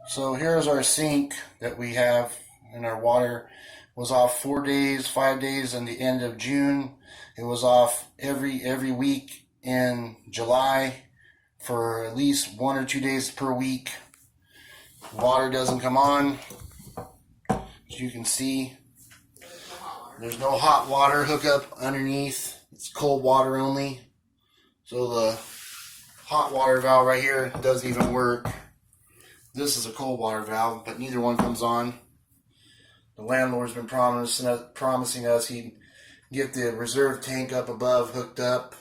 So here's our sink that we have, and our water was off 4 days, 5 days in the end of June. It was off every week in July for at least 1 or 2 days per week. Water doesn't come on. As you can see, there's no hot water hookup underneath. It's cold water only. So the hot water valve right here doesn't even work. This is a cold water valve, but neither one comes on. The landlord's been promising us he'd get the reserve tank up above hooked up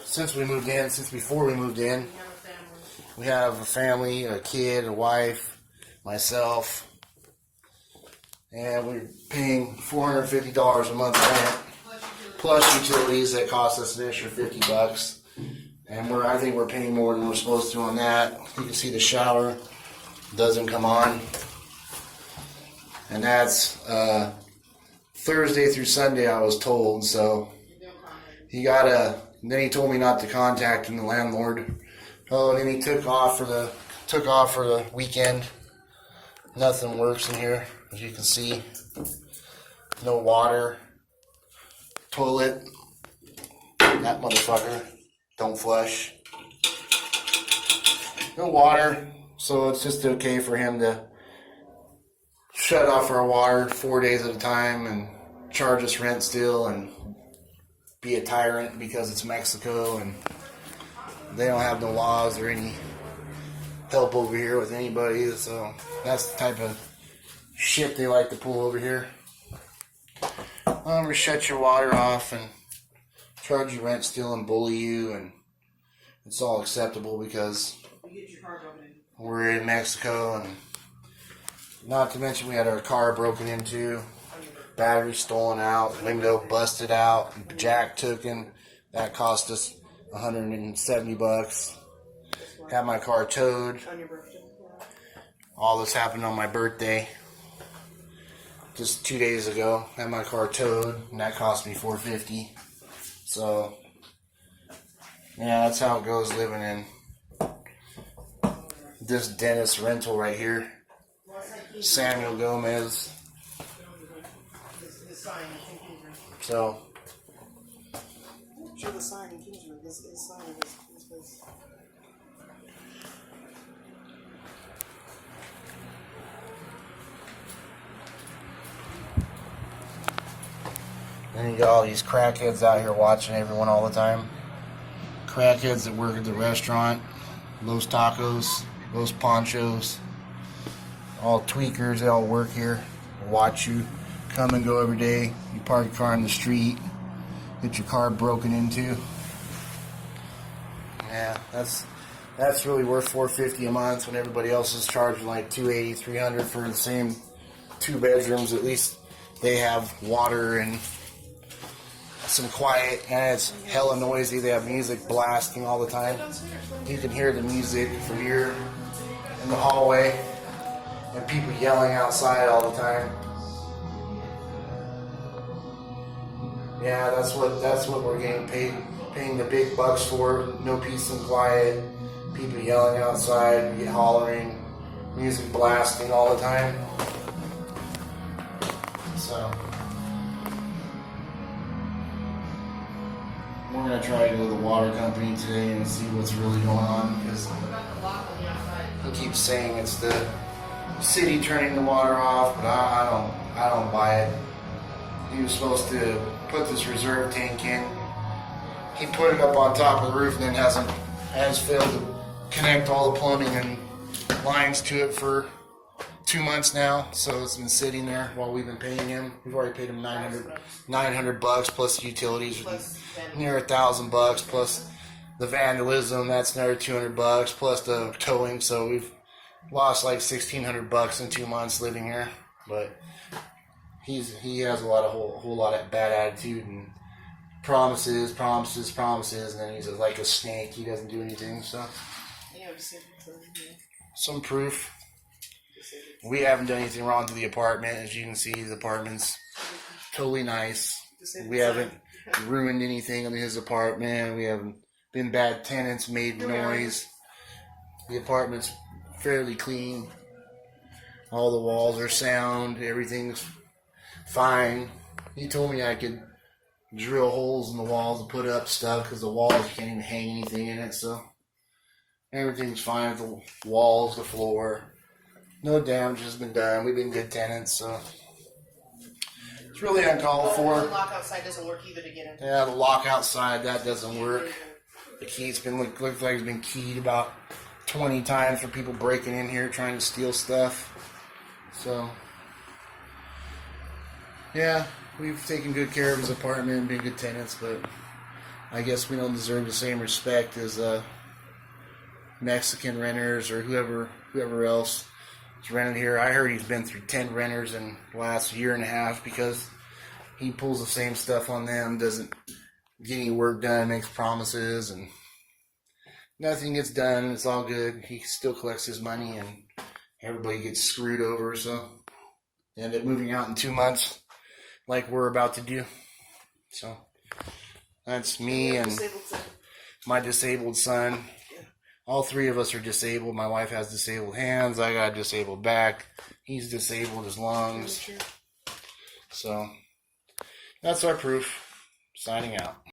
since before we moved in. We have a family, a kid, a wife, myself, and we're paying $450 a month rent, plus utilities that cost us an extra $50. And I think we're paying more than we're supposed to on that. You can see the shower doesn't come on. And that's Thursday through Sunday, I was told. So then he told me not to contact the landlord. Oh, and then he took off for the weekend. Nothing works in here, as you can see. No water. Toilet. That motherfucker don't flush. No water, so it's just okay for him to shut off our water 4 days at a time and charge us rent still and be a tyrant because it's Mexico and they don't have no laws or any help over here with anybody. So that's the type of shit they like to pull over here. I'm going to shut your water off and charge you rent still and bully you, and it's all acceptable because we're in Mexico. And not to mention we had our car broken into, battery stolen out, window busted out, jack taken. That cost us $170. Had my car towed. All this happened on my birthday just 2 days ago. Had my car towed, and that cost me $450. So yeah, that's how it goes living in this dentist rental right here. Samuel Gomez. So show the sign in Kingsburg. This sign in this place. Then you got all these crackheads out here watching everyone all the time. Crackheads that work at the restaurant, Los Tacos, Los Ponchos, all tweakers, they all work here, watch you, come and go every day. You park your car in the street, get your car broken into. Yeah, that's really worth $450 a month when everybody else is charging like $280, $300 for the same 2 bedrooms. At least they have water and some quiet, and it's hella noisy. They have music blasting all the time. You can hear the music from here in the hallway, and people yelling outside all the time. Yeah, that's what we're getting paying the big bucks for. No peace and quiet. People yelling outside, hollering, music blasting all the time. So we're going to try to go to the water company today and see what's really going on, because he keeps saying it's the city turning the water off, but I don't buy it. He was supposed to put this reserve tank in. He put it up on top of the roof and then has failed to connect all the plumbing and lines to it for 2 months now, so it's been sitting there while we've been paying him. We've already paid him $900 plus the utilities, near $1,000 plus the vandalism. That's another $200 plus the towing. So we've lost like $1,600 in 2 months living here. But he has a whole lot of bad attitude and promises, and then he's like a snake. He doesn't do anything. So some proof. We haven't done anything wrong to the apartment. As you can see, the apartment's totally nice. We haven't ruined anything in his apartment. We haven't been bad tenants, made noise. The apartment's fairly clean. All the walls are sound. Everything's fine. He told me I could drill holes in the walls and put up stuff because the walls you can't even hang anything in it. So everything's fine with the walls, the floor. No damage has been done. We've been good tenants, so it's really uncalled for. The lock outside doesn't work either to get in. Yeah, the lock outside, that doesn't work. The key's been looks like it's been keyed about 20 times for people breaking in here trying to steal stuff. So yeah, we've taken good care of his apartment and been good tenants, but I guess we don't deserve the same respect as Mexican renters or whoever else is renting here. I heard he's been through 10 renters in the last year and a half because he pulls the same stuff on them, doesn't get any work done, makes promises, and nothing gets done. It's all good. He still collects his money, and everybody gets screwed over, so they end up moving out in 2 months like we're about to do. So that's me and my disabled son. All three of us are disabled. My wife has disabled hands. I got a disabled back. He's disabled his lungs. So that's our proof. Signing out.